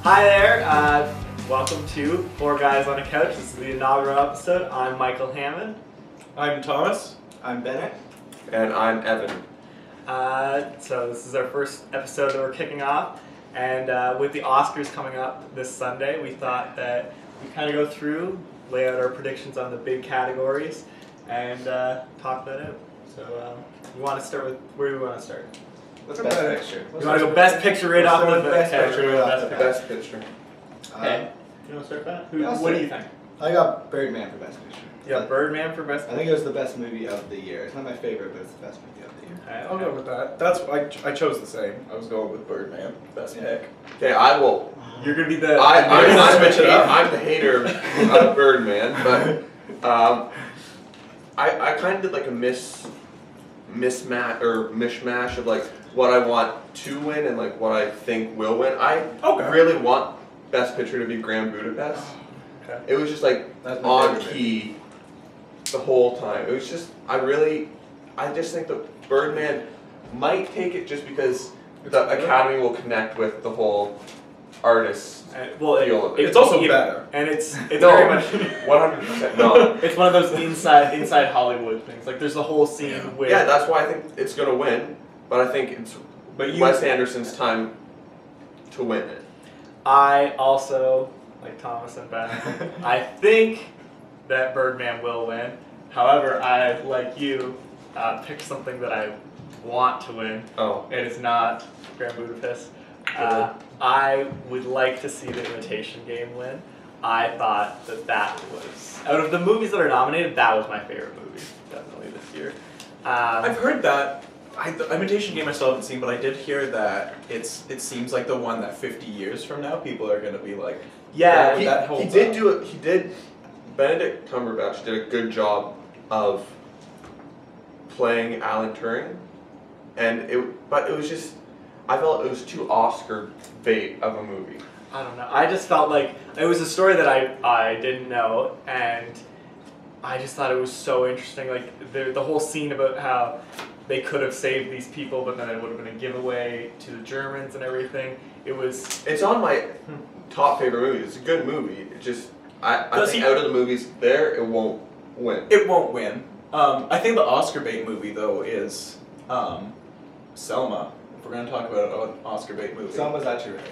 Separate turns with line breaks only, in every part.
Hi there, welcome to Four Guys on a Couch. This is the inaugural episode. I'm Michael Hammond.
I'm Thomas.
I'm Bennett.
And I'm Evan.
So this is our first episode that we're kicking off, and with the Oscars coming up this Sunday, we thought that we'd kind of go through, lay out our predictions on the big categories, and talk that out. So you want to start with, where do we want to start?
What's best picture?
You want to go best picture right off the bat?
Best picture.
Okay. You want to start that?
Yeah,
What do you think?
I got Birdman for best picture.
You got Birdman for best
I think it was the best movie of the year. It's not my favorite, but it's the best movie of the year.
Okay,
I'll go with that. That's I chose the same. I was going with Birdman, best pick.
Okay, I will.
You're gonna be the.
I'm the hater of Birdman, but I kind of did like a mishmash of like what I want to win and like what I think will win. I really want Best Picture to be Grand Budapest.
Okay.
It was just like on key the whole time. It was just I just think that Birdman might take it just because the Academy will connect with the whole artist feel of it.
It's also better,
and it's very much
100% no.
It's one of those inside Hollywood things. Like there's the whole scene where
that's why I think it's gonna win. But I think it's Wes Anderson's time to win it.
I also, like Thomas and Ben, I think that Birdman will win. However, I, like you, picked something that I want to win.
Oh.
And it's not Grand Budapest. I would like to see The Imitation Game win. I thought that was, out of the movies that are nominated, that was my favorite movie, definitely this year.
I've heard that. The Imitation Game I still haven't seen, but I did hear that it seems like the one that 50 years from now people are going to be like,
yeah,
he did do it. He did. Benedict Cumberbatch did a good job of playing Alan Turing, but it was just, I felt it was too Oscar bait of a movie.
I don't know. I just felt like it was a story that I didn't know, and I just thought it was so interesting. Like the whole scene about how they could have saved these people, but then it would have been a giveaway to the Germans and everything. It's
on my top favorite movie. It's a good movie. It just I think out of the movies there, it won't win.
It won't win. I think the Oscar bait movie though is Selma. If we're gonna talk about an Oscar bait movie,
Selma's actually really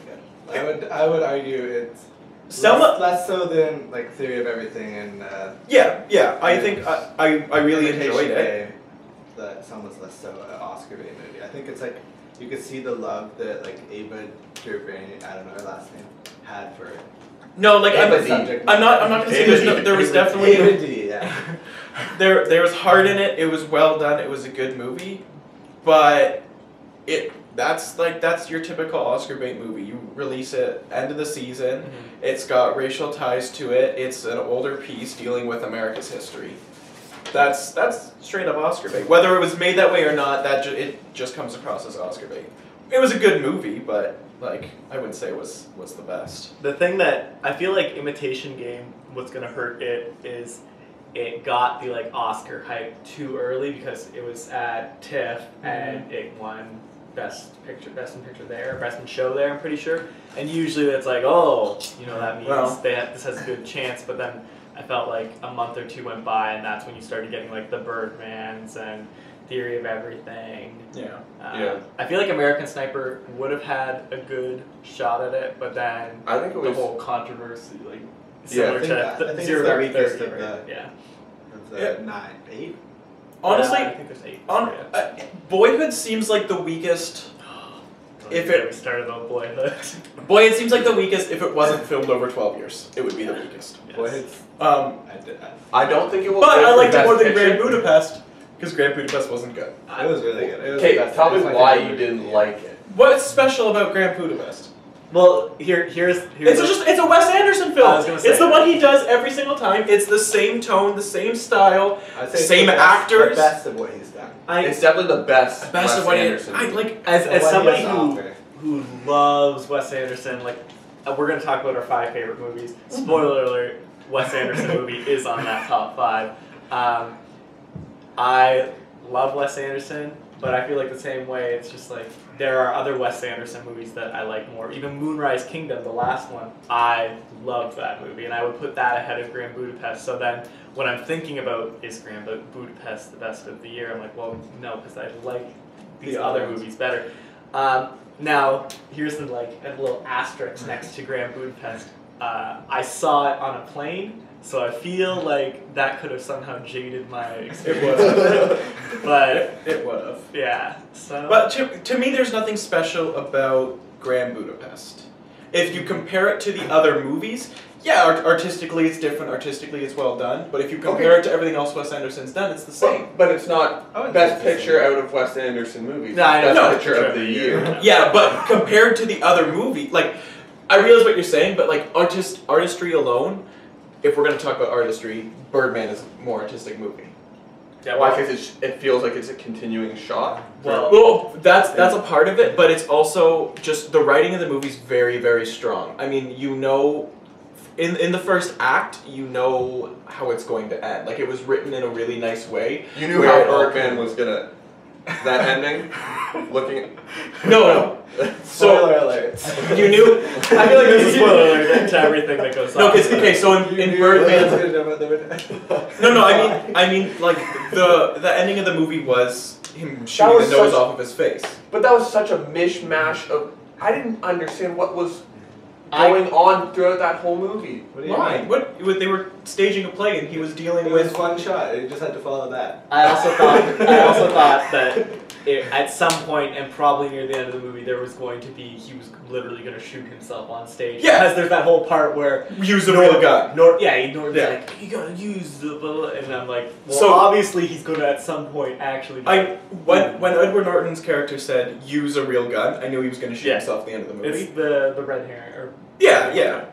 good. I would argue it's
Selma
less so than like Theory of Everything and
yeah. I think I really enjoyed it.
That Selma's less so an Oscar bait movie. I think it's like you could see the love that like Ava DuVernay, I don't know her last name, had for it.
No, like I'm not gonna say there was definitely
Ava D, yeah.
there was heart in it. It was well done. It was a good movie, but that's your typical Oscar bait movie. You release it end of the season. Mm-hmm. It's got racial ties to it. It's an older piece dealing with America's history. That's straight up Oscar bait. Whether it was made that way or not, it just comes across as Oscar bait. It was a good movie, but like I wouldn't say it was the best.
The thing that I feel like Imitation Game, what's gonna hurt it is it got the like Oscar hype too early because it was at TIFF and it won Best in Picture there, Best in Show there, I'm pretty sure. And usually that's like, that means this has a good chance. But then I felt like a month or two went by, and that's when you started getting like the Birdmans and Theory of Everything.
Yeah.
I feel like American Sniper would have had a good shot at it, but then
I think it was
the whole controversy, like similar
I think
Zero
it's
Dark
the weakest
Thirty,
of the 8.
Honestly,
I think there's 8.
Boyhood seems like the weakest.
We started on Boyhood.
Boyhood seems like the weakest if it wasn't filmed over 12 years. It would be the weakest.
Yes.
Boyhood's
I don't think it will.
But I liked it more than
Picture.
Grand Budapest because Grand Budapest wasn't good.
It was really good.
Okay, tell me why you didn't like it.
What's special about Grand Budapest?
Well, here's
it's a Wes Anderson film. It's the one he does every single time. It's the same tone, the same style, same actors.
The best of what he's done.
It's definitely the best.
Best of what
Anderson.
I like.
As somebody who loves Wes Anderson, like we're gonna talk about our 5 favorite movies. Spoiler alert: Wes Anderson movie is on that top 5. I love Wes Anderson, but I feel like the same way. It's just like there are other Wes Anderson movies that I like more. Even Moonrise Kingdom, the last one, I loved that movie, and I would put that ahead of Grand Budapest. So then, when I'm thinking about is Grand Budapest the best of the year, I'm like, well, no, because I like these other movies better. Now, here's the a little asterisk next to Grand Budapest. I saw it on a plane, so I feel like that could have somehow jaded my experience. But
it would have.
Yeah. So.
But to me, there's nothing special about Grand Budapest. If you compare it to the other movies, yeah, artistically it's different. Artistically, it's well done. But if you compare it to everything else Wes Anderson's done, it's the same.
But it's not Best Picture out of Wes Anderson movies.
No, I know.
Best Picture of the year.
Yeah, but compared to the other movie, like, I realize what you're saying, but like artistry alone, if we're going to talk about artistry, Birdman is a more artistic movie.
Yeah, why? Because it feels like it's a continuing shot.
Well, that's a part of it, but it's also just the writing of the movie is very, very strong. I mean, you know, in the first act, you know how it's going to end. Like, it was written in a really nice way.
You knew how Birdman was gonna. That ending, looking.
No.
Spoiler alert.
You knew.
I feel like there's a spoiler alert to everything that goes on.
No, because okay, so in Birdman. No. I mean, like the ending of the movie was him shooting the nose off of his face.
But that was such a mishmash of. I didn't understand what was going on throughout that whole movie.
Why? They were staging a play and he was dealing
with. It was one shot. You just had to follow that.
I also thought that at some point, and probably near the end of the movie, he was literally going to shoot himself on stage.
Yeah.
Because there's that whole part where
use a real gun.
Norton's like, you gotta use the bullet, and I'm like, well, so obviously he's going to at some point actually.
When Edward Norton's character said use a real gun, I knew he was going to shoot himself at the end of the movie.
It's the red herring.
Yeah.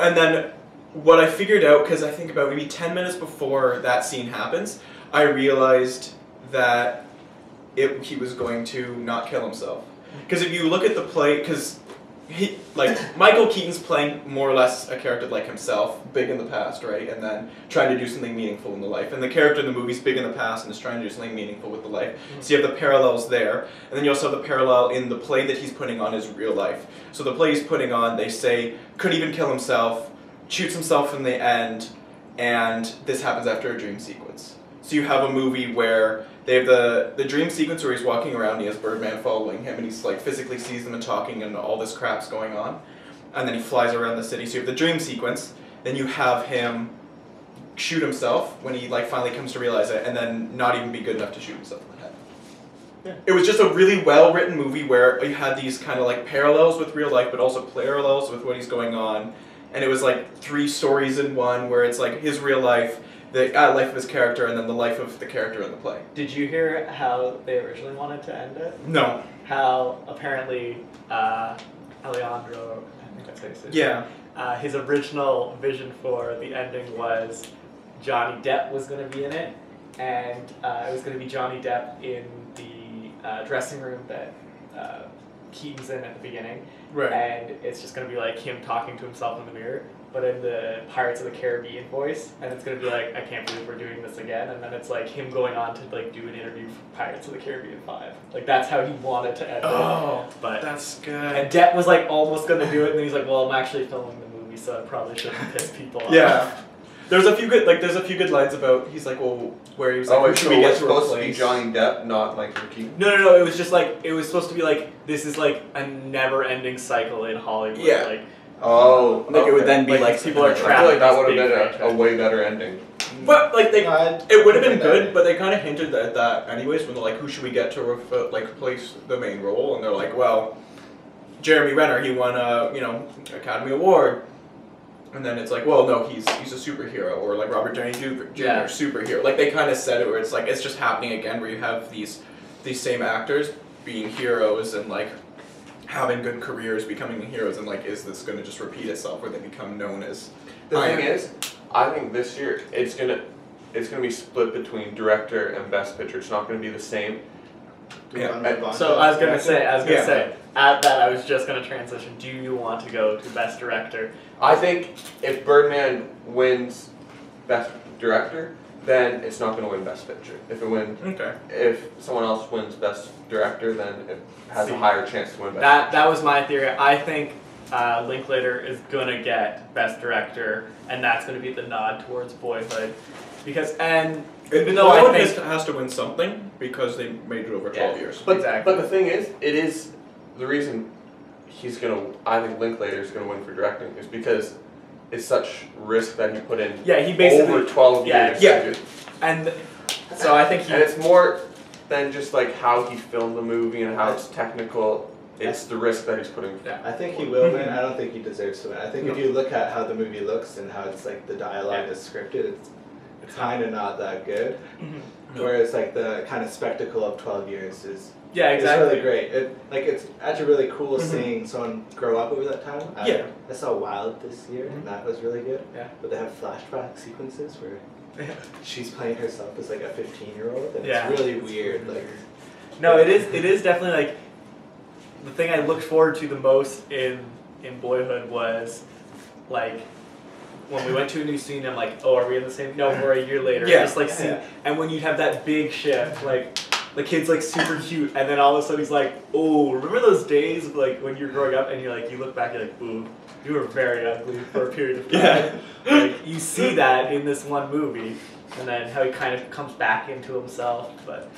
And then what I figured out, because I think about maybe 10 minutes before that scene happens, I realized that he was going to not kill himself. Because if you look at the play, because Michael Keaton's playing more or less a character like himself, big in the past, right? And then trying to do something meaningful in the life. And the character in the movie's big in the past and is trying to do something meaningful with the life. So you have the parallels there. And then you also have the parallel in the play that he's putting on his real life. So the play he's putting on, they say, could even kill himself, shoots himself in the end, and this happens after a dream sequence. So you have a movie where they have the dream sequence where he's walking around, he has Birdman following him, and he's like physically sees them and talking and all this crap's going on. And then he flies around the city. So you have the dream sequence, then you have him shoot himself when he like finally comes to realize it, and then not even be good enough to shoot himself in the head. Yeah. It was just a really well written movie where you had these kind of like parallels with real life, but also parallels with what he's going on. And it was like 3 stories in one, where it's like his real life, the life of his character, and then the life of the character in the play.
Did you hear how they originally wanted to end it?
No.
How apparently Alejandro, I think that's how you say it.
Yeah.
His original vision for the ending was Johnny Depp was going to be in it, and it was going to be Johnny Depp in the dressing room that Keaton's in at the beginning.
Right.
And it's just going to be like him talking to himself in the mirror, but in the Pirates of the Caribbean voice, and it's going to be like, I can't believe we're doing this again, and then it's like him going on to like do an interview for Pirates of the Caribbean 5. Like, that's how he wanted to end it. But
that's good.
And Depp was like almost going to do it, and then he's like, well, I'm actually filming the movie, so I probably shouldn't piss people off.
Yeah. There's a few good lines about, he's like, well, where he was like,
oh,
should we get to
supposed to be Johnny Depp, not Michael Keaton?
No, it was just like, it was supposed to be like, this is like a never-ending cycle in Hollywood.
Yeah.
Like,
like it would then be like
people are trapped.
I feel like that would have been a way better ending.
But like it would have been good, but they kind of hinted at that anyways when they're like, who should we get to replace the main role? And they're like, well, Jeremy Renner, he won a Academy Award. And then it's like, well, no, he's a superhero, or like Robert Downey Jr. Superhero. Like they kind of said it where it's like it's just happening again, where you have these same actors being heroes and like having good careers, becoming heroes, and like, is this going to just repeat itself where they become known as?
The thing is, I think this year it's gonna be split between director and best picture. It's not going to be the same.
Yeah.
So I was gonna say, at that I was just gonna transition. Do you want to go to best director?
I think if Birdman wins best director, then it's not going to win Best Picture. If someone else wins Best Director, then it has a higher chance to win Best Picture.
That was my theory. I think Linklater is gonna get Best Director, and that's gonna be the nod towards Boyhood, because even though I think
has to win something because they made it over 12 years.
But the thing is, it is the reason I think Linklater's gonna win for directing is because it's such risk that he put in.
Yeah, he basically
over 12 years.
Yeah, and so I think
and it's more than just like how he filmed the movie and how it's technical. It's the risk that he's putting.
Yeah.
I think he will win. I don't think he deserves to win. I think if you look at how the movie looks and how it's like the dialogue is scripted, it's kind of not that good. Whereas like the kind of spectacle of 12 years is it's really great. It's actually really cool seeing someone grow up over that time. I saw Wild this year, and that was really good.
Yeah.
But they have flashback sequences where she's playing herself as like a 15-year-old, and it's really weird. Like,
no, it is definitely like the thing I looked forward to the most in Boyhood was like when we went to a new scene. I'm like, oh, are we in the same? No, we're a year later.
Yeah.
Just like see, and when you'd have that big shift, like the kid's like super cute, and then all of a sudden he's like, oh, remember those days like when you're growing up and you're like, you look back, you're like, ooh, you were very ugly for a period of time. Like, you see that in this one movie, and then how he kind of comes back into himself. But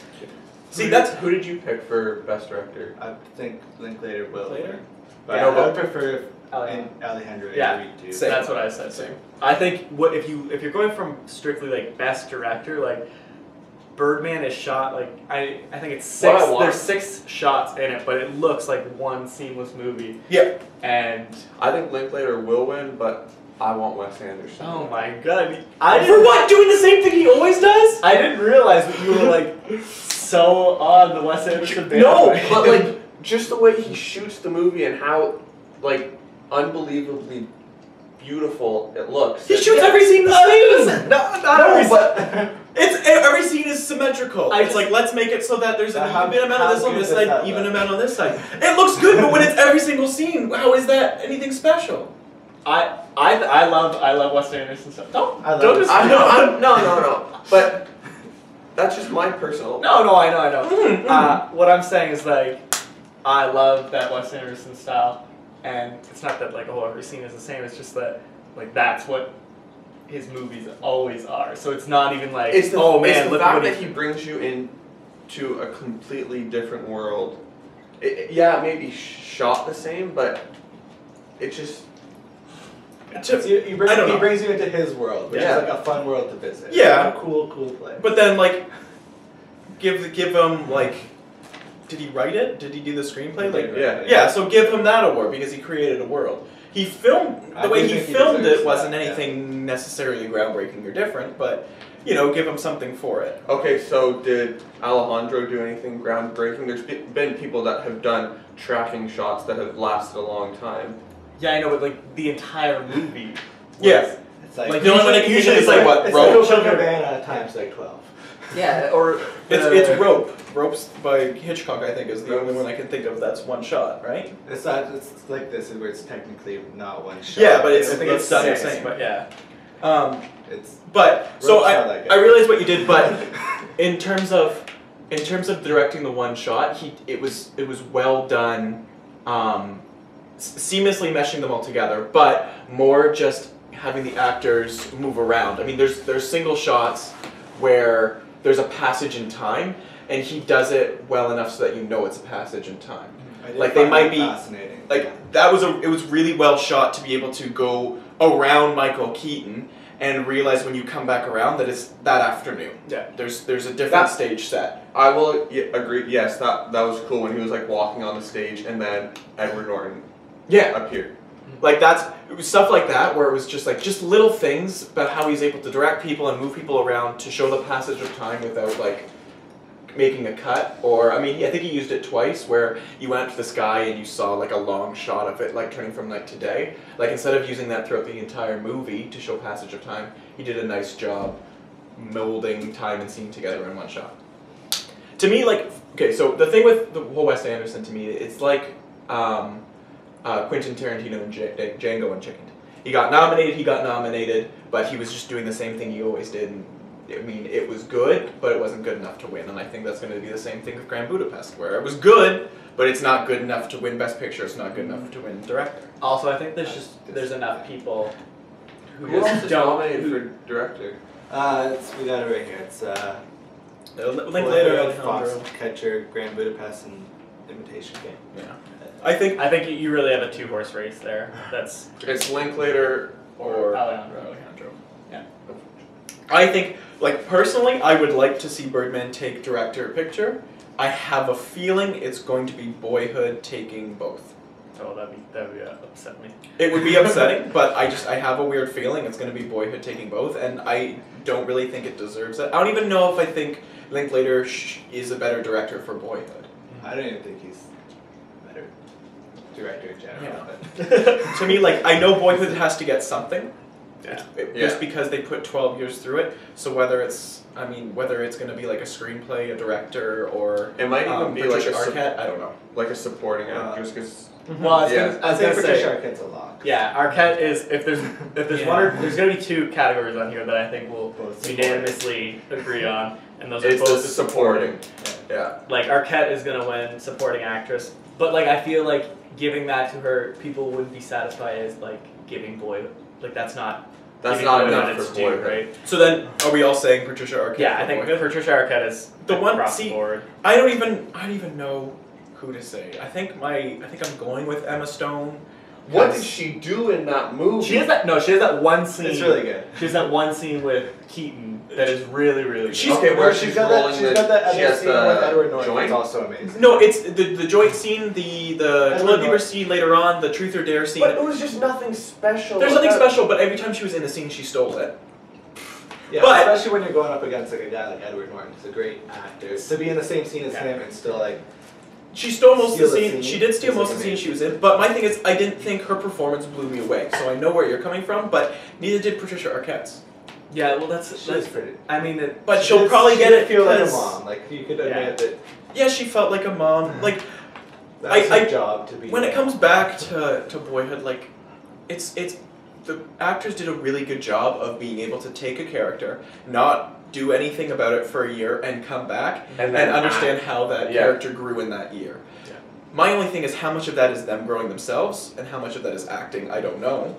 see, who did you pick for Best Director?
I think Linklater will.
Linklater?
But I would prefer Alejandro.
Yeah,
too.
that's what I said. Same. I think if you're going from strictly like Best Director, like Birdman is shot like I think it's 6. There's 6 shots in it, but it looks like one seamless movie.
Yeah.
And
I think Linklater will win, but I want Wes Anderson.
Oh my god!
For what? Doing the same thing he always does?
I didn't realize that you were like so on the Wes Anderson band.
No, but like just the way he shoots the movie and how like unbelievably beautiful it looks.
He shoots every scene the same.
Not every
but every scene is symmetrical. It's like, let's make it so that there's an even amount of this on this side, even amount on this side. It looks good, but when it's every single scene, how is that anything special?
I love Wes Anderson stuff. No.
But that's just my personal.
No, I know. What I'm saying is like, I love that Wes Anderson style, and it's not that like every scene is the same. It's just that like that's what his movies always are. So it's not even like
it's the
look
fact
what
that he brings you into a completely different world. It may be shot the same, but it just.
He brings you into his world, which is like a fun world to visit.
Yeah.
It's a cool place.
But then like, give him like, did he write it? Did he do the screenplay? Like, yeah. So give him that award because he created a world. He filmed the way he filmed it wasn't anything necessarily groundbreaking or different, but give him something for it.
Okay, so did Alejandro do anything groundbreaking? There's been people that have done tracking shots that have lasted a long time.
Yeah, I know, but like the entire movie.
Yes.
It's like
usually it's like what?
It's
Rope.
like Cabana times like 12.
Yeah, or
it's Rope. Rope's by Hitchcock, I think, is the only one I can think of that's one shot, right?
It's like this, where it's technically not one shot.
Yeah, but I think
it's
done the
6,
same.
but yeah.
I realized what you did, but in terms of directing the one shot, it was well done, seamlessly meshing them all together, but more just having the actors move around. I mean, there's single shots where there's a passage in time, and he does it well enough so that you know it's a passage in time. Like they might be
fascinating.
like it was really well shot to be able to go around Michael Keaton and realize when you come back around that it's that afternoon.
Yeah.
There's a different stage set.
I will agree. Yes, that was cool when he was like walking on the stage and then Edward Norton appeared.
Like it was stuff like that where it was just little things about how he's able to direct people and move people around to show the passage of time without like making a cut. Or I think he used it twice where you went to the sky and you saw like a long shot of it like turning from night to day. Like instead of using that throughout the entire movie to show passage of time, he did a nice job molding time and scene together in one shot. To me, so the thing with the whole Wes Anderson, to me, it's like Quentin Tarantino and Django Unchained. He got nominated, but he was just doing the same thing he always did and I mean, it was good, but it wasn't good enough to win. And I think that's going to be the same thing with Grand Budapest, where it was good, but it's not good enough to win Best Picture. It's not good enough to win Director.
Also, I think there's enough people
Who else is nominated for director?
We got it right here. It's
Linklater, Alejandro.
Foxcatcher, Grand Budapest, and Imitation Game.
Yeah. I think
you really have a 2-horse race there. That's
It's Linklater
or
Alejandro.
Yeah. I think, like, personally, I would like to see Birdman take Director Picture. I have a feeling it's going to be Boyhood taking both.
Oh, that'd be upset me.
It would be upsetting, but I have a weird feeling it's going to be Boyhood taking both, and I don't really think it deserves it. I don't even know if I think Linklater is a better director for Boyhood.
I don't even think he's a better director in general.
Yeah.
But
To me, like, I know Boyhood has to get something.
Yeah.
Just because they put 12 years through it. So whether it's going to be like a screenplay, a director, or
It might even be
Patricia
like a
Arquette, I don't know.
like a supporting actress, because
Well, I was
Yeah.
gonna
I think
say,
Patricia Arquette's a lock.
yeah, Arquette is if there's
Yeah.
one or there's gonna be 2 categories on here that I think we'll
Both
unanimously agree on, and those
it's
are both
the supporting. Yeah.
Like Arquette is gonna win supporting actress, but like I feel like giving that to her, people wouldn't be satisfied as like giving Boy, like that's not giving
not
Boyhood
enough
its
for
due,
Boyhood.
right?
So then, are we all saying Patricia Arquette?
Yeah,
for
I think
Boyhood?
Patricia Arquette is
The one-
across
see,
the board.
I don't even know who to say. I think I'm going with Emma Stone.
What
Yes.
did she do in that movie?
She has that one scene.
It's really good.
She has that one scene with Keaton that is really good.
She's-
okay, where she's
she's got
rolling
that. She's got that
she
other
has
scene with
the
Edward Norton.
joint?
It's also amazing.
No, it's the joint scene, the
Edward
Toilet paper
Norton.
scene later on, the Truth or Dare scene.
But it was just nothing special.
There's nothing
about-
special, but every time she was in a scene, she stole it.
Yeah,
But-
especially when you're going up against like a guy like Edward Norton. He's a great actor. To be in the same scene as him and still like.
She stole most of the
Steal the
scene.
scene.
She did steal
It's
most of the scene she was in. But my thing is, I didn't think her performance blew me away. So I know where you're coming from, but neither did Patricia Arquette's.
Yeah, well that's
She's pretty.
I mean,
But she'll probably get it
feel like a
because
mom. Like you could admit that
yeah, she felt like a mom. Like
that's
I-
her job to be.
when it comes back to Boyhood, like it's the actors did a really good job of being able to take a character, not do anything about it for a year, and come back
And
and
then
understand how that
Yeah.
character grew in that year.
Yeah.
My only thing is how much of that is them growing themselves and how much of that is acting. I don't know.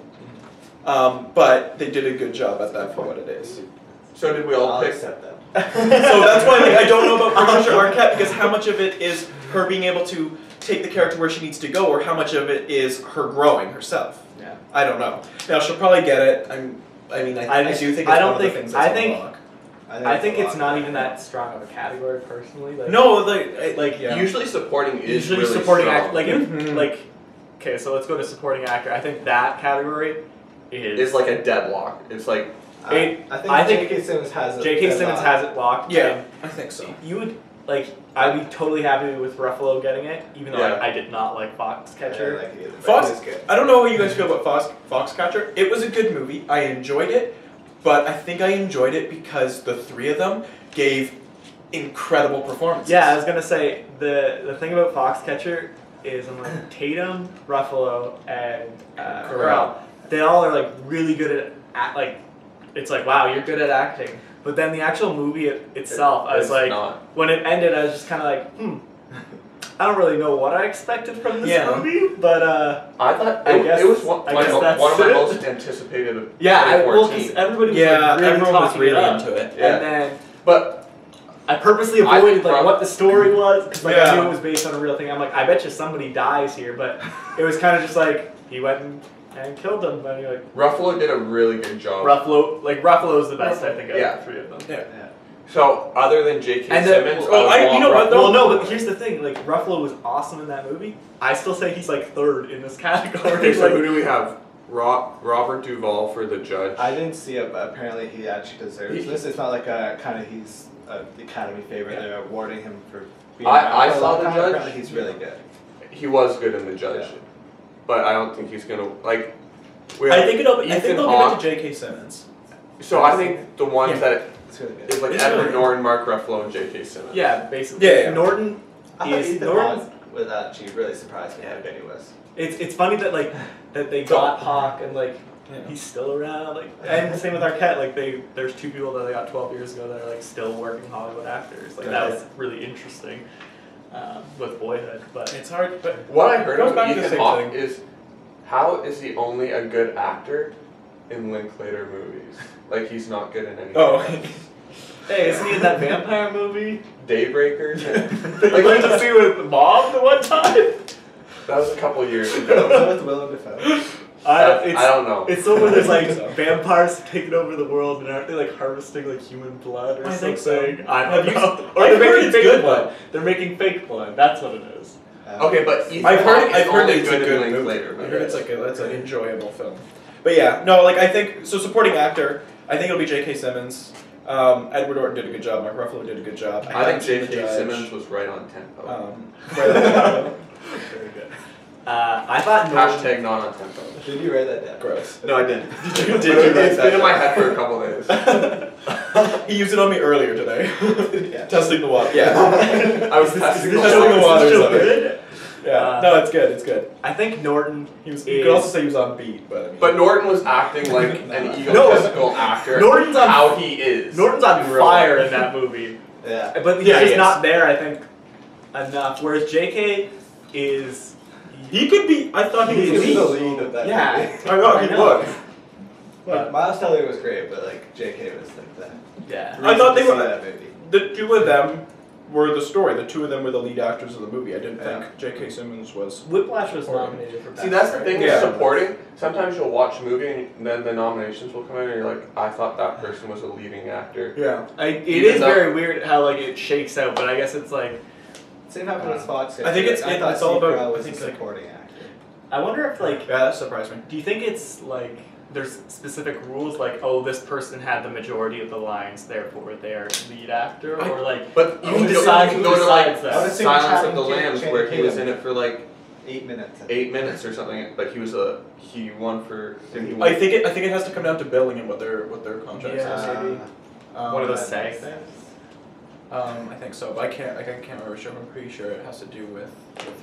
But they did a good job at that for what it is.
So did we all
I'll
pick?
accept that.
So that's why like, I don't know about Patricia Arquette, because how much of it is her being able to take the character where she needs to go, or how much of it is her growing herself.
Yeah.
I don't know. Now she'll probably get it. I do think it's
I don't
one of
think-
the things
I
that's
think-
a lock.
I think
a
it's
lot.
not even that strong of a category personally. Like,
No, yeah.
Usually supporting is
usually
really
supporting
strong.
actor, like
Mhm.
like. Okay, so let's go to supporting actor. I think that category is
It's like a deadlock. It's like
I
I
think
think
J.K. Simmons has it.
J.K. Simmons has it locked.
Yeah,
and
I think so.
You would like. I'd be totally happy with Ruffalo getting it, even though
Yeah.
I did not like Foxcatcher.
Like it either, but
Fox-
it is good.
I don't know how you guys feel about Foxcatcher. It was a good movie. I enjoyed it, but I think I enjoyed it because the 3 of them gave incredible performances.
Yeah, I was gonna say the thing about Foxcatcher is I'm like Tatum, Ruffalo, and Carell. They all are like really good at like. It's like wow, you're good at acting. But then the actual movie itself, I was
it's
like,
not.
when it ended, I was just kind of like, I don't really know what I expected from this
Yeah.
movie, but
I thought
I
it,
guess-
it was one,
I
my,
guess
mo-
that's
one of my
it.
most anticipated of
yeah, well,
2014.
because everybody was
Yeah,
like, really
everyone was
talking
really
it up.
into it.
Yeah.
And then
But
I purposely
I
avoided
think
like
Rob-
what the story was because like
Yeah.
I knew it was based on a real thing. I'm like, I bet you somebody dies here, but it was kind of just like he went and killed them. But you're like
Ruffalo did a really good job.
Ruffalo's the best I think out
Yeah.
of the 3 of them.
Yeah.
So other than J.K.
And
Simmons,
well,
I would
you know
want
what, though?
Well, no, but here's the thing: like Ruffalo was awesome in that movie. I still say he's like 3rd in this category.
Okay, so
like,
who do we have? Robert Duvall for the judge.
I didn't see it, but apparently he actually deserves this. It's not like a kind of he's the Academy favorite.
Yeah.
They're awarding him for being
I
around for a
saw
long
the
time.
judge.
Apparently he's really good.
He was good in the judge,
Yeah.
but I don't think he's gonna like. We
I
have
think they'll
Ethan
give it
Hawke.
to J.K. Simmons.
So I think the ones
Yeah.
that
It's really good.
is like
It's
Edward
really-
Norton, Mark Ruffalo, and J.K. Simmons.
yeah, basically.
Yeah, yeah.
Norton
I thought
is
Ethan
Norton.
Hawke was actually really surprised me how good he was.
It's funny that like that they got Hawk and like he's still around. Like, and same with Arquette. Like there's 2 people that they got 12 years ago that are like still working Hollywood actors. Like that was really interesting with Boyhood. But
It's hard, but
What I heard
Goes
of
back to the
Ethan
same
Hawke
thing.
is how is he only a good actor in Linklater movies? Like he's not good in anything.
Oh.
else.
hey, isn't he in that vampire movie?
Daybreakers.
Like went to see with Mom the one time.
That was a couple years
Is
ago.
that with Willem Dafoe?
I don't know.
It's the one where there's like
So.
vampires taking over the world, and aren't they like harvesting like human blood or
I
something?
think so.
I
Have
don't
you-
know. Or
I've
they're
heard
making
it's
fake
good,
blood.
though.
They're making fake blood. That's what it is.
Okay, but Ethan
I've heard
Hawke is only
it's a
good
good
in
movie.
Linklater
I
movies.
heard it's an enjoyable film. But yeah, no, like I think so. Supporting actor, I think it'll be J.K. Simmons. Edward Norton did a good job. Mark Ruffalo did a good job.
I think
haven't seen The
J.K.
Judge.
Simmons was right on tempo.
Right on tempo.
Very good. I thought Norton.
Hashtag not on tempo.
Did you write that down?
Gross.
No, I didn't.
Did you write
It's
that
been in my
down?
head for a couple days.
He used it on me earlier today.
Yeah.
Testing the water. Yeah.
I was testing the
Testing the
waters.
waters
Still
of it.
good?
Yeah. No, it's good. It's good.
I think Norton
You
is.
could also say he was on beat, but I mean.
But Norton was acting like an egotistical actor.
Norton's on-
how he is.
Norton's on
in real
fire
life.
in that movie,
Yeah.
but he's
Yeah, he
just
is.
not there. I think enough. Whereas J.K. is.
He could be. I thought he
He's
was
the
lead.
lead of that
Yeah.
movie.
I know.
I
He
know.
would.
Like, Miles Teller was great, but like JK was like that.
Yeah.
I thought they
reason to
were-
see that movie.
The 2 of them were the story. The 2 of them were the lead actors of the movie. I didn't
Yeah.
think J.K. Simmons was.
Whiplash was nominated for.
See, that's the thing with
Yeah.
supporting. Sometimes you'll watch a movie and then the nominations will come in and you're like, I thought that person was a leading actor.
Yeah.
It
Even
is
though-
very weird how like it shakes out, but I guess it's like
Same happened with Fox.
I think it's-
I thought
it's all
Steve
about-
Carell
I
was a
think, like-
supporting actor.
I wonder if like
Yeah, that surprised me.
do you think it's like there's specific rules like oh this person had the majority of the lines therefore they're lead actor or like
But you
Who
can
decides-
go,
who
you can go to like
decides that?
I would say
Silence of
Channing
the
Tatum-
Lambs
Channing
where he was
Tatum.
in it for like
8 minutes.
8 minutes or something, but he won for. Didn't he win?
I think it has to come down to billing and what their contract
Yeah.
says.
maybe.
Um,
One of those
that
SAG
makes
things.
I think so, but I can't remember. Sure, I'm pretty sure it has to do with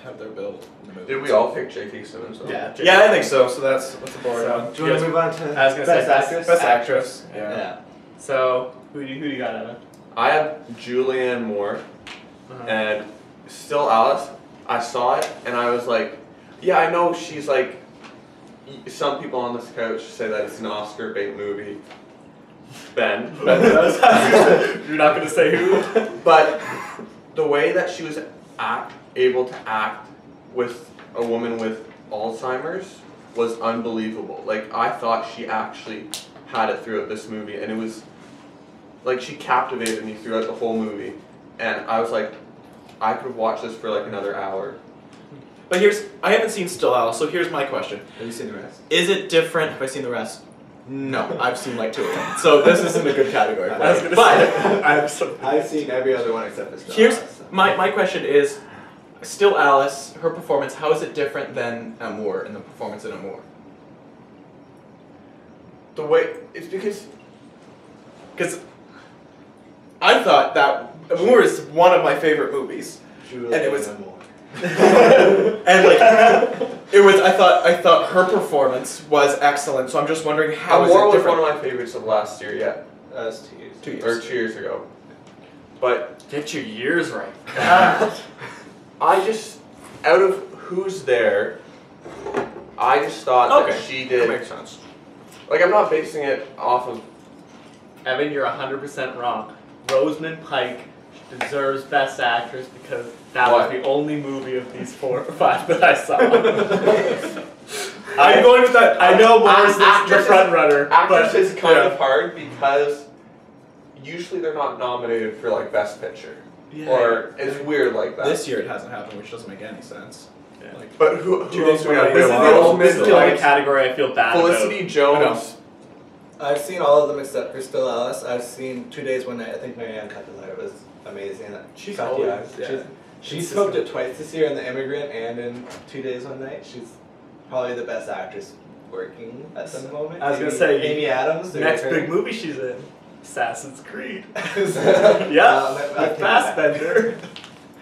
how they're built in the movie.
Did we all pick J.K. Simmons? though?
Yeah.
Yeah, I think so. So that's a boring
So,
one.
Do you want to move on to
I was gonna say
Best Actress?
Best actress. Yeah.
Yeah.
So who do you got, Evan?
I have Julianne Moore
Uh-huh.
and Still Alice. I saw it and I was like, yeah, I know she's like. Some people on this couch say that it's an Oscar bait movie. Ben.
You're not gonna say who?
But the way that she was able to act with a woman with Alzheimer's was unbelievable. Like, I thought she actually had it throughout this movie, and it was like she captivated me throughout the whole movie. And I was like, I could have watched this for like another hour.
But I haven't seen Still Alice, so here's my question.
Have you seen the rest?
Is it different? Have I seen the rest? No, I've seen like 2 of them. So this isn't a good category for
I was
me.
gonna
But
say I'm so.
I've seen every other one except for Still
here's
Alice, so.
my question is, Still Alice, her performance, how is it different than Amour in the performance in Amour?
The way it's because
I thought that Amour is one of my favorite movies.
Julianne
and it was-
Moore.
And like I thought her performance was excellent. So I'm just wondering how is
Amour
it
was
different?
one of my favorites of last year, yeah,
That was 2 years.
2 years.
or 2 years ago. But
Get your years right.
I just, out of who's there, I just thought that she
That
did.
makes sense.
Like, I'm not basing it off of.
Evan, you're 100% wrong. Rosamund Pike deserves Best Actress because that
Why?
was the only movie of these 4 or 5 that I saw.
I'm going with that.
I know Mars is the
Actress-
front runner,
Actress
but
is kind
yeah.
of hard because usually they're not nominated for like Best Picture,
yeah.
or it's weird like that.
This year it hasn't happened, which doesn't make any sense.
Yeah.
Like,
But who
Two
else
days
do we
when
have?
I
We
this
have
is the only,
Rosamund Pike,
category I feel bad
Felicity Jones.
I've seen all of them except for Still Alice. I've seen 2 Days, One Night. I think Marianne Cotillard was amazing.
She's
Cotillard.
always, yeah.
She smoked it twice this year in The Immigrant and in 2 Days, One Night. She's probably the best actress working at the moment.
I was gonna
Amy-
say,
Amy Adams.
Next
her.
big movie she's in, Assassin's Creed.
Yeah,
Yeah, with Fassbender.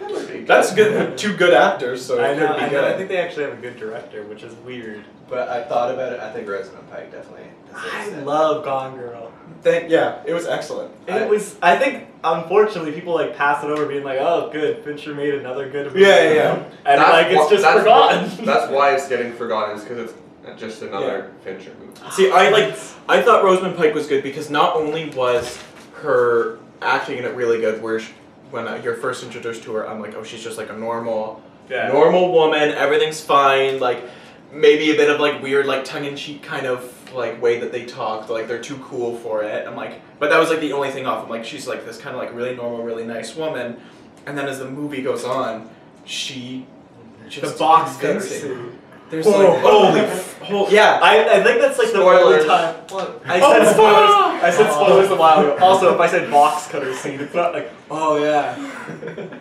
That would be good.
That's good. 2 good actors, so
I
it
know.
could be
I
good.
know. I think they actually have a good director, which is weird.
But I thought about it. I think Rosamund Pike definitely
I
deserves it.
love Gone Girl.
Yeah, it was excellent.
It was. I think, unfortunately, people like pass it over, being like, "Oh, good, Fincher made another good movie."
Yeah.
And like it's just
that's
forgotten.
That's why it's getting forgotten, is because it's just another Fincher movie.
See, I thought Rosamund Pike was good because not only was her acting in it really good, when you're first introduced to her, I'm like, oh, she's just like a normal woman, everything's fine, like maybe a bit of like weird like tongue-in-cheek kind of like way that they talked, like they're too cool for it. I'm like, but that was like the only thing off. I'm like, she's like this kind of like really normal, really nice woman, and then as the movie goes on, she just
the box cutter
convincing.
scene.
There's like yeah.
I think that's like
Spoilers.
the only time. I said spoilers. I said spoilers a while ago. Also, if I said box cutter scene, it's not like, oh yeah,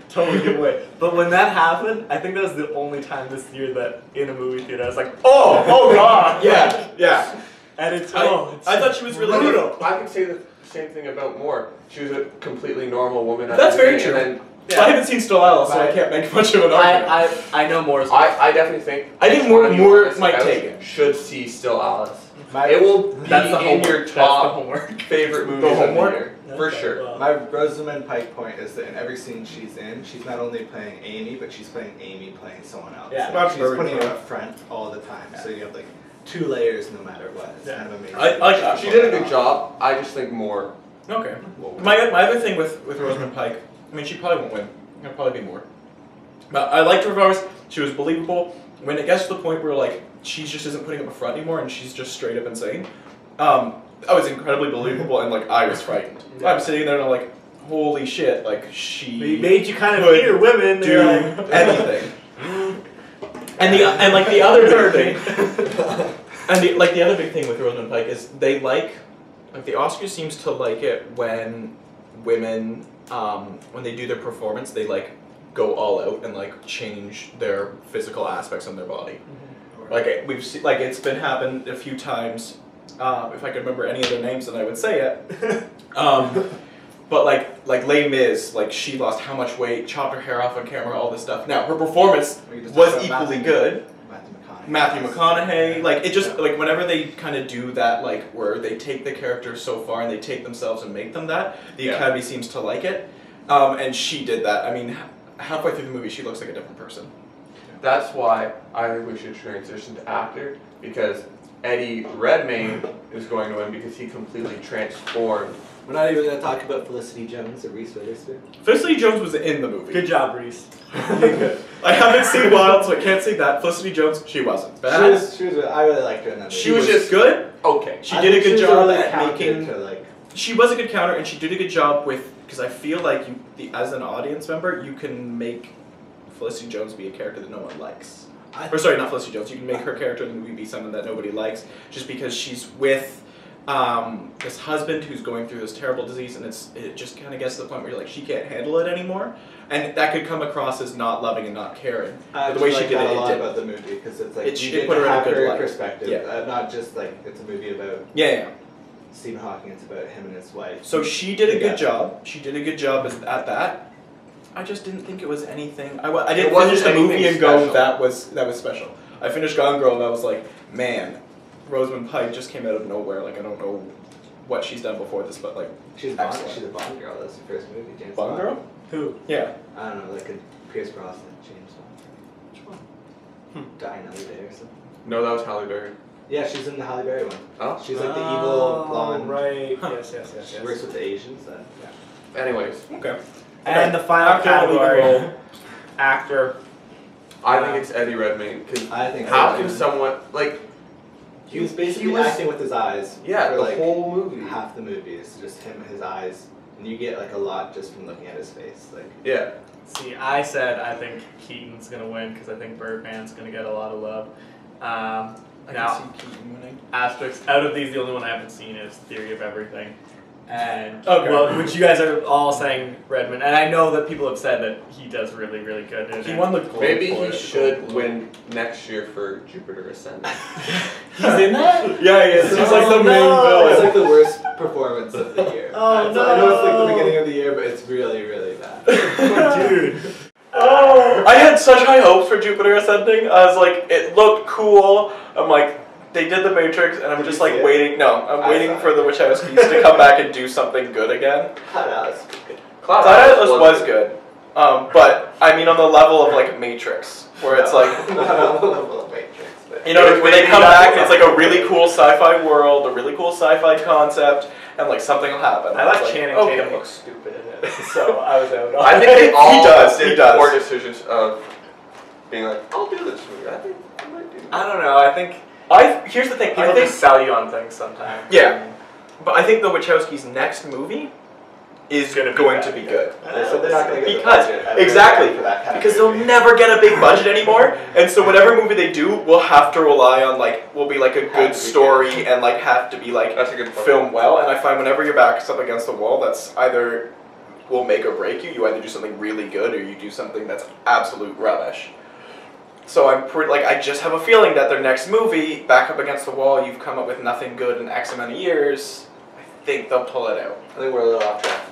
totally give away. But when that happened, I think that was the only time this year that in a movie theater I was like, oh god,
yeah.
And it's
I thought she was really
brutal.
I could say the same thing about Moore. She was a completely normal woman. At
That's
the
very
beginning,
true.
and then
So I haven't seen Still Alice, so I can't make much of an argument.
I know more.
I definitely think.
I think
anyone
Moore
on this
might
couch
take it.
Should see Still Alice.
My,
It will be
That's the
in
homework.
your
That's the
top
homework.
favorite movies
The
of the
homework?
year, for
Okay,
sure.
well.
my Rosamund Pike point is that in every scene she's in, she's not only playing Amy, but she's playing Amy playing someone else.
Yeah.
Like,
That's
she's
very
putting it
true.
up front all the time. So you have like 2 layers no matter what. It's kind of amazing.
I like that.
She did a good job. I just think Moore.
Okay.
will win.
My other thing with Rosamund Pike, I mean, she probably won't win. It'll probably be more. But I liked her performance. She was believable. When it gets to the point where like she just isn't putting up a front anymore and she's just straight up insane, I was incredibly believable and like I was frightened.
Yeah.
I'm sitting there and I'm like, holy shit! Like she
They made you kind of
could
fear women.
do anything. and like the other big thing, and the other big thing with Rosamund Pike is they like the Oscars seems to like it when women when they do their performance they like go all out and like change their physical aspects of their body. Like we've seen, like it's been happened a few times. If I could remember any of their names, then I would say it. But like Les Mis, like she lost how much weight, chopped her hair off on camera, all this stuff. Now her performance
We just
was
talked about
equally good.
Matthew McConaughey.
Matthew McConaughey, like it just like whenever they kind of do that, like where they take the character so far and they take themselves and make them that, the Academy seems to like it. And she did that. I mean, halfway through the movie, she looks like a different person.
That's why I think we should transition to actor, because Eddie Redmayne is going to win because he completely transformed.
We're not even going to talk about Felicity Jones or Reese Witherspoon.
Felicity Jones was in the movie.
Good job, Reese.
I haven't seen Wild, so I can't say that. Felicity Jones, she wasn't bad.
I really liked her in that movie.
She was just good.
Okay.
She did a good job
really
at
counter
making.
to, like,
She was a good counter, and she did a good job with. Because I feel like as an audience member, you can make Felicity Jones be a character that no one likes. Or sorry, not Felicity Jones. You can make her character in the movie be someone that nobody likes, just because she's with this husband who's going through this terrible disease, and it just kind of gets to the point where you're like, she can't handle it anymore, and that could come across as not loving and not caring.
I
But the way she
like
did
that
it,
a lot
it did.
about the movie because it's like
It
you
put
get
her
to
in a
have
good
her
light.
perspective,
Yeah.
not just like it's a movie about
Yeah.
Stephen Hawking. It's about him and his wife.
So she did a
Yeah.
good job. She did a good job at that. I just didn't think it was anything. I
It
didn't
wasn't
finish the movie
anything
and go,
special.
that was special. I finished Gone Girl and I was like, man, Rosamund Pike just came out of nowhere. Like I don't know what she's done before this, but like
She's Bond.
excellent.
She's a Bond girl. That's her first movie. James
Bond girl?
Who?
Yeah.
I don't know, like a Pierce Brosnan, James Bond. Which one? Die Another Day or something.
No, that was Halle Berry.
Yeah, she's in the Halle Berry one.
Oh.
She's like the evil blonde.
Right.
Huh.
Yes.
She works with the Asians. Then. Yeah.
Anyways,
Okay.
And the final
Actor in a leading
category,
role.
actor.
I think it's Eddie Redmayne because
I think.
how
so.
can someone like
He was basically acting with his eyes.
yeah
for
the
like
whole movie.
half the movie is just him, his eyes, and you get like a lot just from looking at his face. Like
Yeah.
See, I said I think Keaton's gonna win because I think Birdman's gonna get a lot of love.
I
Now,
can see Keaton winning.
asterisk. Out of these, the only one I haven't seen is Theory of Everything, and
Okay.
well, which you guys are all saying Redmond, and I know that people have said that he does really, really good. In
He
it.
won the Globe
Maybe
for
he
it.
should win next year for Jupiter Ascending.
He's in that? Yeah, he is. He's
Oh,
like the main
no.
it's
villain.
like the worst performance of the year.
Oh,
I know it's like the
no.
beginning of the year, but it's really, really bad.
Dude.
Oh I had such high hopes for Jupiter Ascending. I was like, it looked cool. I'm like, they did the Matrix, and I'm just like waiting. No, I'm waiting for the Wachowskis to come back and do something good again.
Cloud Atlas.
Cloud
Atlas was good. But I mean on the level of like Matrix, where it's like, you know, when they come back, it's like a really cool sci-fi world, a really cool sci-fi concept, and like something will happen.
I like Channing Tatum looks stupid in it, so I was out.
I think they all
he
did
does.
poor decisions of being like, I'll do this movie. I think I might do.
I don't know. I think
here's the thing.
people just sell you on things sometimes.
Yeah, but I think the Wachowskis' next movie is going to be good.
So they're not going to get
Because
the budget
exactly
for that kind
because
of
they'll
movie.
never get a big budget anymore, and so whatever movie they do will have to rely on will be like a good story and like have to be like
That's a good point.
filmed well. And I find whenever your back's up against the wall, that's either will make or break you. You either do something really good or you do something that's absolute rubbish. So I'm I just have a feeling that their next movie, back up against the wall, you've come up with nothing good in X amount of years. I think they'll pull it out.
I think we're a little off track.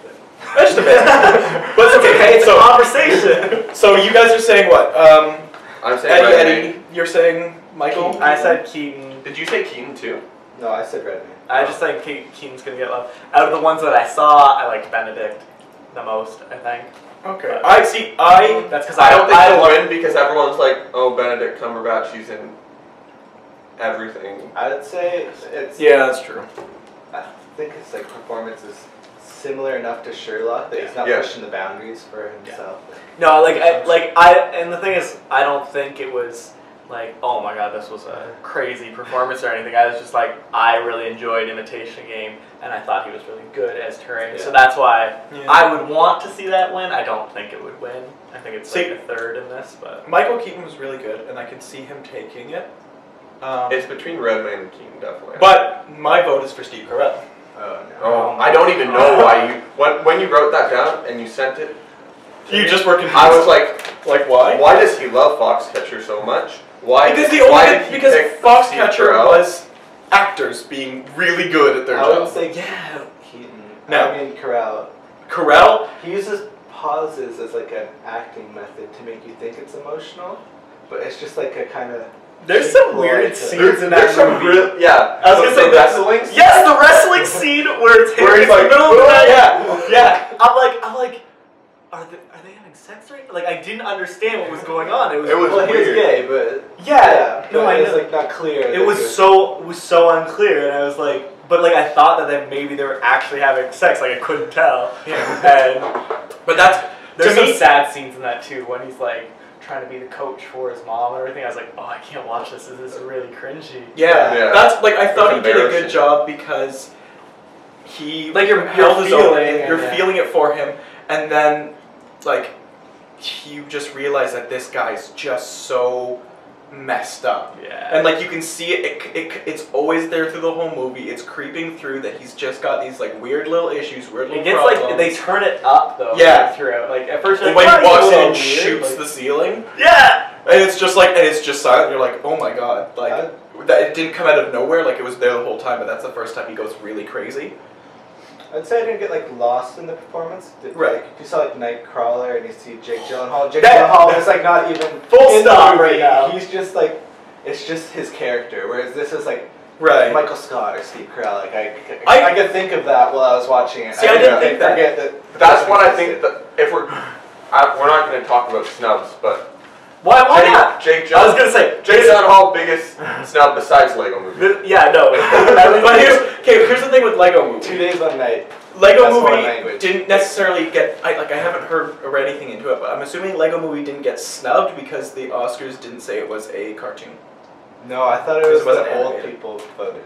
Just a bit. But it's okay.
It's a conversation.
So you guys are saying what?
I'm saying
Eddie, you're saying Michael?
I said Keaton.
Did you say Keaton too?
No, I said Redman.
I just think Keaton's gonna get love. Out of the ones that I saw, I liked Benedict the most. I think.
Okay.
But that's because
I don't think they'll win because everyone's like, oh, Benedict Cumberbatch, he's in everything.
I would say it's.
Yeah, that's true.
I think his like performance is similar enough to Sherlock that he's not pushing the boundaries for himself.
No, and the thing is, I don't think it was like, oh my god, this was a crazy performance or anything. I was just like, I really enjoyed Imitation Game, and I thought he was really good as Turing. So that's why I would want to see that win. I don't think it would win. I think it's like a third in this, but
Michael Keaton was really good, and I can see him taking it.
It's between Redman and Keaton, definitely.
But my vote is for Steve Carell.
Oh no.
Oh, I don't even know why you when you wrote that down and you sent it.
You just were confused.
I was like
why?
Why does he love Foxcatcher so much? Why?
Because
because
Foxcatcher was actors being really good at their
I would
job.
say Keaton.
No.
I mean Carell.
Carell?
He uses pauses as like an acting method to make you think it's emotional, but it's just like a kind of.
there's some weird scenes in that movie.
I
was gonna say
the wrestling.
Yes, the wrestling scene where it's him
Where
in
he's
the
like,
middle of the night.
Yeah.
I'm like, are they having sex right? Like I didn't understand what was going on. It was
He was
weird.
gay, but
no,
but
I
it's
know.
like not clear.
It was so unclear, and I was like, but like I thought that maybe they were actually having sex. Like I couldn't tell. And
But
there's
to
some
me,
sad scenes in that too when he's like trying to be the coach for his mom and everything. I was like, oh, I can't watch this. This is really cringy.
Yeah, that's like I thought he did a good
embarrassing.
job because he
You're
held his own.
feeling it,
You're
yeah.
feeling it for him, and then like you just realize that this guy's just so messed up.
Yeah.
And like you can see it's always there through the whole movie. It's creeping through that he's just got these like weird little issues, weird little
It gets
problems.
like they turn it up though.
Yeah.
Like, throughout. Like at first, you're
when
like,
he walks in
"Why
and
is it so weird?"
shoots
Like,
the ceiling,
yeah.
and it's just silent. You're like, oh my god, like that. It didn't come out of nowhere. Like it was there the whole time, but that's the first time he goes really crazy.
I'd say I didn't get like lost in the performance.
Right.
Like, you saw like Nightcrawler and you see Jake Gyllenhaal. Jake Gyllenhaal is like not even
Full
in
stop
the movie.
right now.
He's just like, it's just his character. Whereas this is like
Right.
Michael Scott or Steve Carell. Like I could think of that while I was watching it.
See, I didn't think that.
Forget that.
That's what I think. That if we're not going to talk about snubs, but
Why not?
Jake
I was
Gyllenhaal.
gonna say
Jake Gyllenhaal biggest snub besides Lego Movie.
Yeah, no.
But here's the thing with Lego Movie.
2 days, 1 night.
Lego
That's foreign
Movie
language.
didn't necessarily get. I haven't heard or read anything into it, but I'm assuming Lego Movie didn't get snubbed because the Oscars didn't say it was a cartoon.
No, I thought it was
Because it wasn't
the old
animated.
people voted.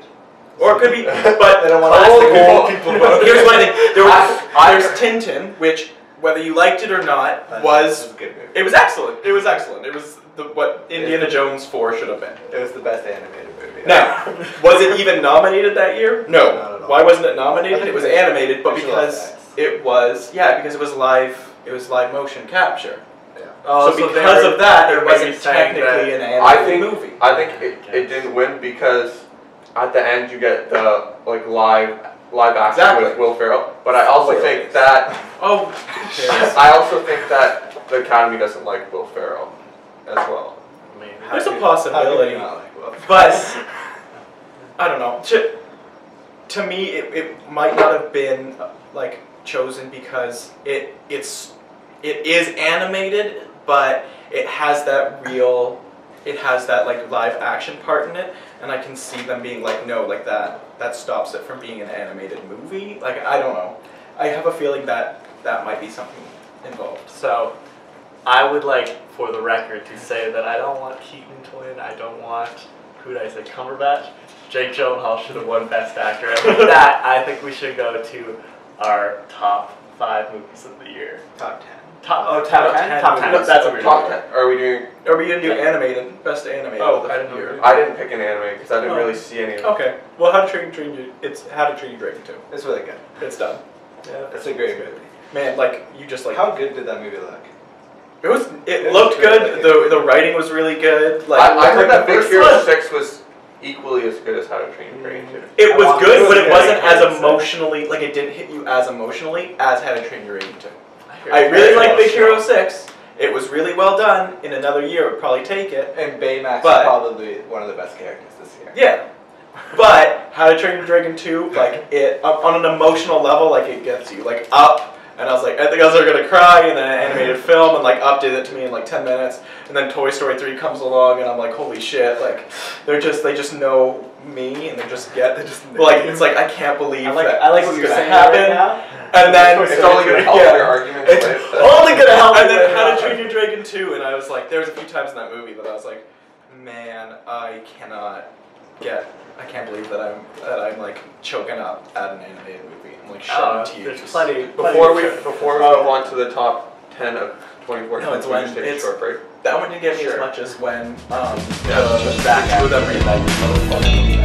Or it could be, but
They don't want
old
people voting.
Here's my thing. There's Tintin, which whether you liked it or not
It
was
a good movie.
it was excellent. It was excellent. It was what Indiana Jones 4 should have been.
It was the best animated movie.
Now, was it even nominated that year? No.
Not at all.
Why wasn't it nominated? It was animated, but
Visual
because
effects.
it was live motion capture.
Oh,
so because of that, it wasn't
saying
technically an
I
animated
think
movie.
I think it didn't win because at the end you get the like live action
Exactly.
with Will Ferrell. But I also think that
Oh,
I also think that the Academy doesn't like Will Ferrell as well.
Maybe.
There's a possibility,
Well,
but I don't know. To me, it might not have been like chosen because it is animated, but it has that like live action part in it, and I can see them being like, no, like that stops it from being an animated movie. Like, I don't know. I have a feeling that might be something involved.
So, I would like, for the record, to say that I don't want Keaton to win. I don't want, who did I say, Cumberbatch? Jake Gyllenhaal should have won Best Actor. And with that, I think we should go to our top 5 movies of the year.
top 10.
Top 10? Top 10.
No,
That's what we're
Top
doing.
10. Are we doing?
Are we gonna do animated? Best animated
Oh,
of the
I didn't know
year?
you
I didn't pick an anime because I didn't really see any of it.
Okay. Well, How to Train Your It's How to Train Your Dragon 2.
It's really good.
It's done.
Yeah,
It's a great movie.
Man, like you just like
How good did that movie look?
it looked good. The writing was really good. Like
I heard that Big
first
Hero
one.
6 was equally as good as How to Train Your Dragon 2.
it was good, but it wasn't
I heard
as
it.
emotionally like it didn't hit you as emotionally as How to Train Your Dragon 2.
heard
I
it.
really like
Very
Big Hero
emotional.
6. It was really well done. In another year, it would probably take it.
And Baymax
But-
is probably one of the best characters this year.
Yeah. But How to Train Your Dragon 2, like it on an emotional level, like it gets you like Up, and I was like, I think I was gonna cry, and then an animated film, and like Up did it to me in like 10 minutes, and then Toy Story 3 comes along, and I'm like, holy shit, like they just know me, and they just like it's like I can't believe
I like
that
what
this
you're
is gonna
saying
happen,
right now.
and then
It's only going to help
yeah.
your argument.
It's
later.
only gonna help. And
me
then
right
How
now.
to Train Your Dragon 2, and I was like, there was a few times in that movie that I was like, man, I can't believe that I'm like choking up at an animated movie. I'm like shedding tears.
There's plenty.
Before we move on to the top 10 of 2014,
No, it's
can we
when
just take a
it's-
short break?
That one didn't get me
Sure.
as much as when
Yeah.
the back two of them read that.